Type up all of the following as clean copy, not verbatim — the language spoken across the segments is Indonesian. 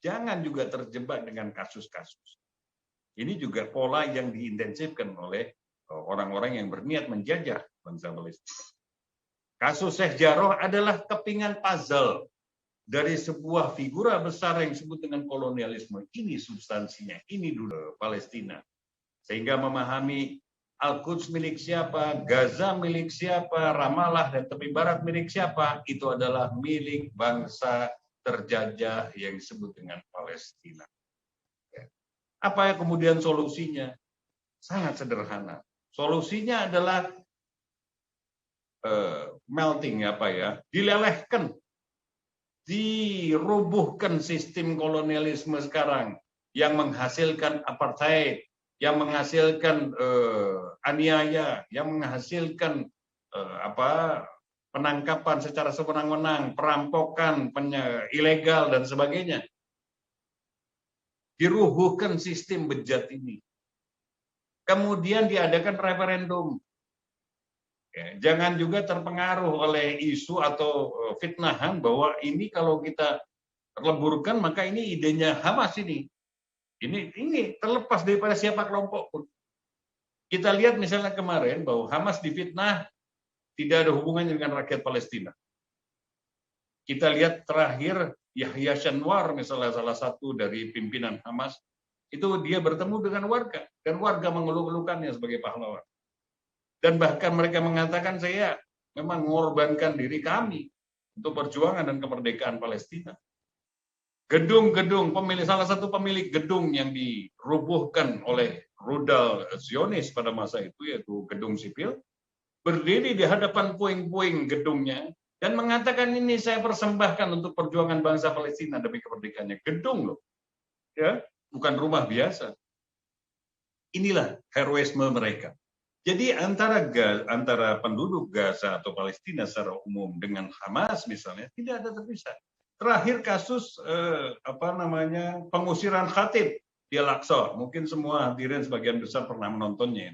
Jangan juga terjebak dengan kasus-kasus. Ini juga pola yang diintensifkan oleh orang-orang yang berniat menjajah bangsa Palestina. Kasus Syekh Jarrah adalah kepingan puzzle dari sebuah figura besar yang disebut dengan kolonialisme. Ini substansinya, ini dulu Palestina. Sehingga memahami Al-Quds milik siapa, Gaza milik siapa, Ramallah dan tepi barat milik siapa, itu adalah milik bangsa terjajah yang disebut dengan Palestina. Apa yang kemudian solusinya? Sangat sederhana. Solusinya adalah melting dilelehkan, dirubuhkan sistem kolonialisme sekarang yang menghasilkan apartheid, yang menghasilkan aniaya, yang menghasilkan penangkapan secara sewenang-wenang, perampokan, ilegal dan sebagainya. Dirubuhkan sistem bejat ini. Kemudian diadakan referendum. Jangan juga terpengaruh oleh isu atau fitnahan bahwa ini kalau kita leburkan maka ini idenya Hamas ini. Ini terlepas daripada siapa kelompok pun. Kita lihat misalnya kemarin bahwa Hamas difitnah tidak ada hubungannya dengan rakyat Palestina. Kita lihat terakhir Yahya Sinwar misalnya salah satu dari pimpinan Hamas itu dia bertemu dengan warga dan warga mengeluh-elukannya sebagai pahlawan. Dan bahkan mereka mengatakan saya memang mengorbankan diri kami untuk perjuangan dan kemerdekaan Palestina. Gedung-gedung, salah satu pemilik gedung yang dirubuhkan oleh rudal Zionis pada masa itu, yaitu gedung sipil, berdiri di hadapan puing-puing gedungnya dan mengatakan ini saya persembahkan untuk perjuangan bangsa Palestina demi kemerdekaannya. Gedung loh, ya, bukan rumah biasa. Inilah heroisme mereka. Jadi antara penduduk Gaza atau Palestina secara umum dengan Hamas misalnya tidak ada terpisah. Terakhir kasus pengusiran khatib di Al-Aqsa. Mungkin semua hadirin sebagian besar pernah menontonnya.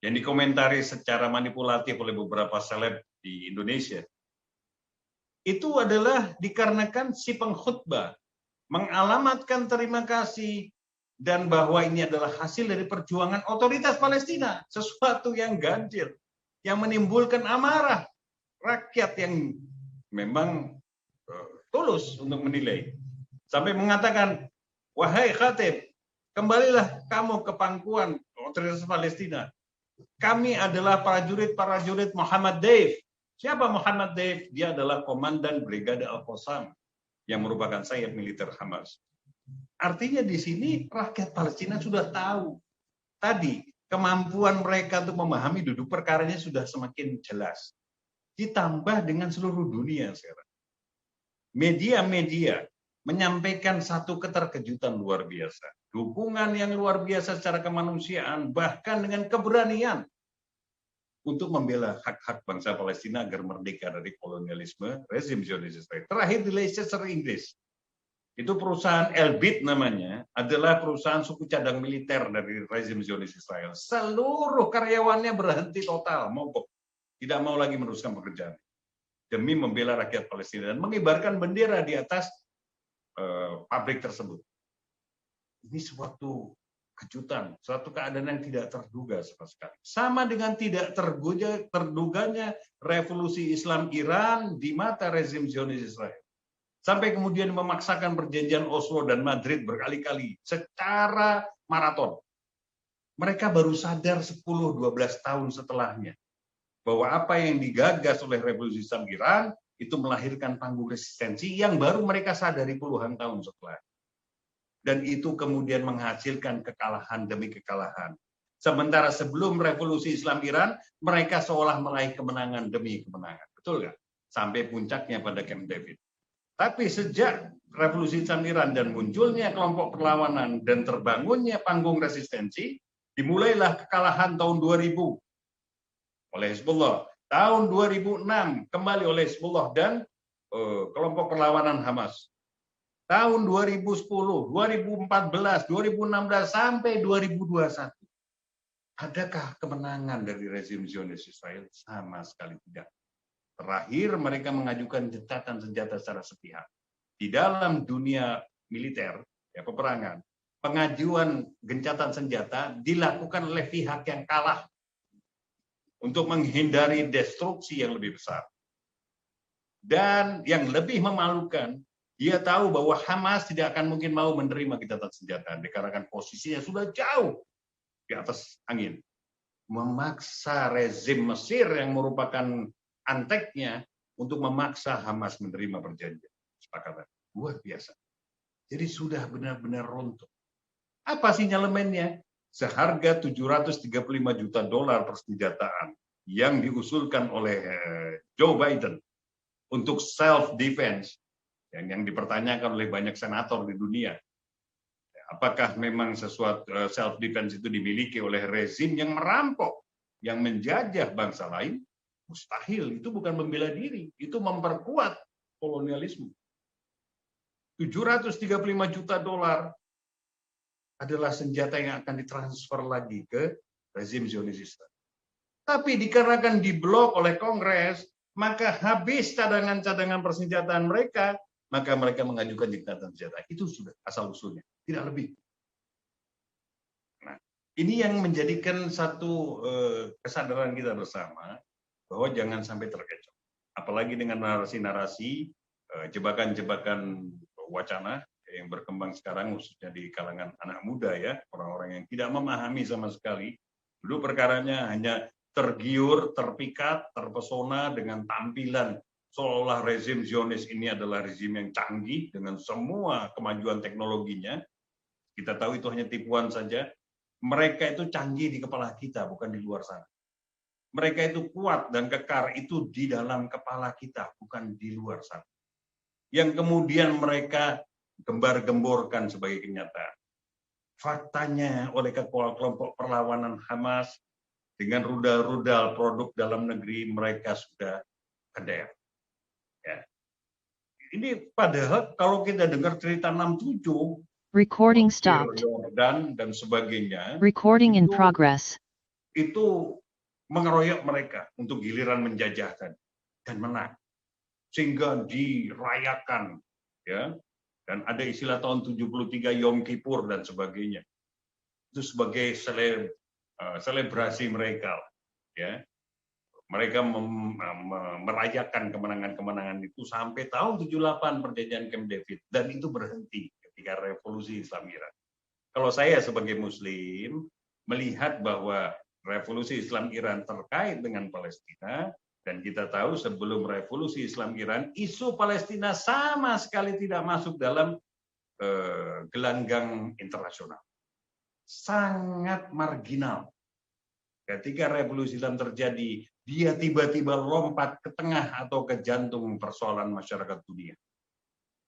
Yang dikomentari secara manipulatif oleh beberapa seleb di Indonesia. Itu adalah dikarenakan si pengkhutbah mengalamatkan terima kasih dan bahwa ini adalah hasil dari perjuangan otoritas Palestina, sesuatu yang ganjil, yang menimbulkan amarah rakyat yang memang tulus untuk menilai. Sampai mengatakan, wahai khatib, kembalilah kamu ke pangkuan otoritas Palestina. Kami adalah prajurit Muhammad Deif. Siapa Muhammad Deif? Dia adalah komandan Brigade Al-Qassam yang merupakan sayap militer Hamas. Artinya di sini rakyat Palestina sudah tahu. Tadi kemampuan mereka untuk memahami duduk perkaranya sudah semakin jelas. Ditambah dengan seluruh dunia sekarang. Media-media menyampaikan satu keterkejutan luar biasa. Dukungan yang luar biasa secara kemanusiaan, bahkan dengan keberanian untuk membela hak-hak bangsa Palestina agar merdeka dari kolonialisme rezim Zionis Israel. Terakhir di Leicester, Inggris. Itu perusahaan Elbit namanya, adalah perusahaan suku cadang militer dari rezim Zionis Israel. Seluruh karyawannya berhenti total, mogok. Tidak mau lagi meneruskan pekerjaan. Demi membela rakyat Palestina dan mengibarkan bendera di atas pabrik tersebut. Ini suatu kejutan, suatu keadaan yang tidak terduga sama sekali. Sama dengan tidak terduganya revolusi Islam Iran di mata rezim Zionis Israel. Sampai kemudian memaksakan perjanjian Oslo dan Madrid berkali-kali secara maraton. Mereka baru sadar 10-12 tahun setelahnya bahwa apa yang digagas oleh revolusi Islam Iran itu melahirkan panggung resistensi yang baru mereka sadari puluhan tahun setelah. Dan itu kemudian menghasilkan kekalahan demi kekalahan. Sementara sebelum revolusi Islam Iran, mereka seolah meraih kemenangan demi kemenangan. Betul nggak? Sampai puncaknya pada Camp David. Tapi sejak revolusi Islam Iran dan munculnya kelompok perlawanan dan terbangunnya panggung resistensi, dimulailah kekalahan tahun 2000 oleh Hizbullah. Tahun 2006 kembali oleh Hizbullah dan kelompok perlawanan Hamas. Tahun 2010, 2014, 2016 sampai 2021. Adakah kemenangan dari rezim Zionis Israel? Sama sekali tidak. Terakhir mereka mengajukan gencatan senjata secara sepihak. Di dalam dunia militer, ya peperangan, pengajuan gencatan senjata dilakukan oleh pihak yang kalah untuk menghindari destruksi yang lebih besar. Dan yang lebih memalukan, dia tahu bahwa Hamas tidak akan mungkin mau menerima gencatan senjata dikarenakan posisinya sudah jauh di atas angin. Memaksa rezim Mesir yang merupakan anteknya untuk memaksa Hamas menerima perjanjian kesepakatan. Luar biasa. Jadi sudah benar-benar runtuh. Apa sinyalemennya? Seharga 735 juta dolar persenjataan yang diusulkan oleh Joe Biden untuk self-defense, yang dipertanyakan oleh banyak senator di dunia. Apakah memang sesuatu self-defense itu dimiliki oleh rezim yang merampok, yang menjajah bangsa lain? Mustahil, itu bukan membela diri, itu memperkuat kolonialisme. 735 juta dolar adalah senjata yang akan ditransfer lagi ke rezim Zionis Israel. Tapi dikarenakan diblok oleh Kongres, maka habis cadangan-cadangan persenjataan mereka, maka mereka mengajukan gencatan senjata. Itu sudah asal-usulnya, tidak lebih. Nah, ini yang menjadikan satu kesadaran kita bersama, bahwa jangan sampai terkecoh. Apalagi dengan narasi-narasi, jebakan-jebakan wacana yang berkembang sekarang, khususnya di kalangan anak muda, ya, orang-orang yang tidak memahami sama sekali. Dulu perkaranya hanya tergiur, terpikat, terpesona dengan tampilan seolah rezim Zionis ini adalah rezim yang canggih dengan semua kemajuan teknologinya. Kita tahu itu hanya tipuan saja. Mereka itu canggih di kepala kita, bukan di luar sana. Mereka itu kuat dan kekar itu di dalam kepala kita, bukan di luar sana. Yang kemudian mereka gembar-gemborkan sebagai kenyataan. Faktanya oleh kelompok perlawanan Hamas, dengan rudal-rudal produk dalam negeri mereka sudah kedap. Ya. Ini padahal kalau kita dengar cerita 67, recording stopped, Yordan dan sebagainya, recording in progress, itu mengeroyok mereka untuk giliran menjajahkan dan menang, sehingga dirayakan, ya. Dan ada istilah tahun 73 Yom Kippur dan sebagainya. Itu sebagai selebrasi mereka, ya. Mereka merayakan kemenangan-kemenangan itu sampai tahun 78 perjanjian Camp David, dan itu berhenti ketika revolusi Islam Iran. Kalau saya sebagai Muslim melihat bahwa revolusi Islam Iran terkait dengan Palestina, dan kita tahu sebelum revolusi Islam Iran isu Palestina sama sekali tidak masuk dalam gelanggang internasional, sangat marginal. Ketika revolusi Islam terjadi, dia tiba-tiba lompat ke tengah atau ke jantung persoalan masyarakat dunia.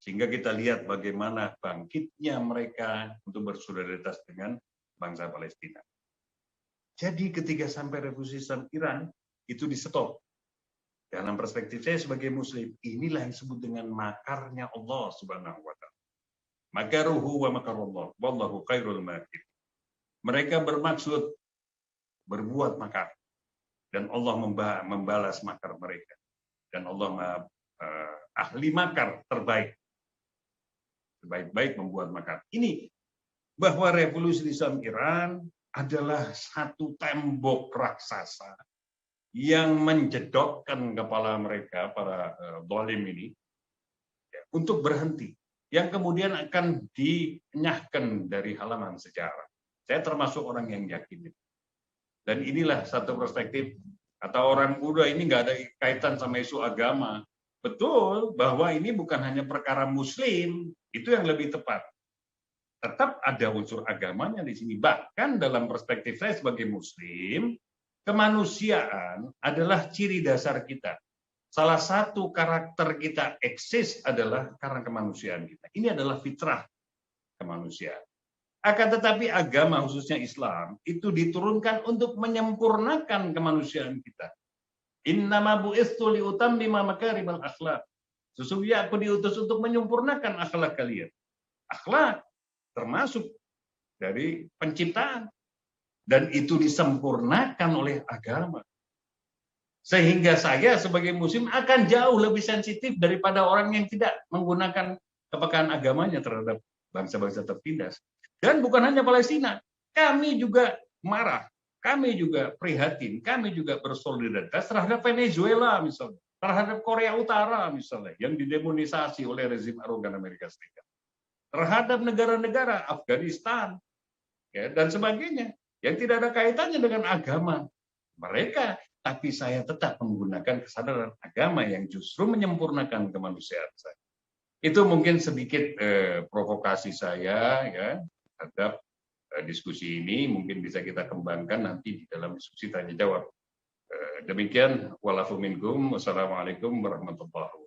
Sehingga kita lihat bagaimana bangkitnya mereka untuk bersolidaritas dengan bangsa Palestina. Jadi ketika sampai revolusi Islam Iran, itu di stop. Dalam perspektif saya sebagai Muslim, inilah yang disebut dengan makarnya Allah Subhanahu wa Ta'ala. Makaruhu wa makarullah, wallahu khairul makir. Mereka bermaksud berbuat makar, dan Allah membalas makar mereka, dan Allah ahli makar terbaik, sebaik-baik membuat makar. Ini bahwa revolusi Islam Iran adalah satu tembok raksasa yang menjedokkan kepala mereka, para zalim ini, ya, untuk berhenti, yang kemudian akan dienyahkan dari halaman sejarah. Saya termasuk orang yang yakin itu. Dan inilah satu perspektif, kata orang muda ini nggak ada kaitan sama isu agama. Betul bahwa ini bukan hanya perkara Muslim, itu yang lebih tepat. Tetap ada unsur agamanya di sini. Bahkan dalam perspektif saya sebagai Muslim, kemanusiaan adalah ciri dasar kita. Salah satu karakter kita eksis adalah karena kemanusiaan kita. Ini adalah fitrah kemanusiaan. Akan tetapi agama, khususnya Islam, itu diturunkan untuk menyempurnakan kemanusiaan kita. Innama bu'istu liutammima makarimal akhlak. Sesungguhnya aku diutus untuk menyempurnakan akhlak kalian. Akhlak termasuk dari penciptaan. Dan itu disempurnakan oleh agama. Sehingga saya sebagai Muslim akan jauh lebih sensitif daripada orang yang tidak menggunakan kepekaan agamanya terhadap bangsa-bangsa tertindas. Dan bukan hanya Palestina, kami juga marah, kami juga prihatin, kami juga bersolidaritas terhadap Venezuela misalnya, terhadap Korea Utara misalnya, yang didemonisasi oleh rezim arogan Amerika Serikat, terhadap negara-negara Afghanistan, ya, dan sebagainya, yang tidak ada kaitannya dengan agama mereka, tapi saya tetap menggunakan kesadaran agama yang justru menyempurnakan kemanusiaan saya. Itu mungkin sedikit provokasi saya ya terhadap diskusi ini, mungkin bisa kita kembangkan nanti di dalam diskusi tanya jawab. Demikian, walafu minkum, wassalamualaikum warahmatullahi wabarakatuh.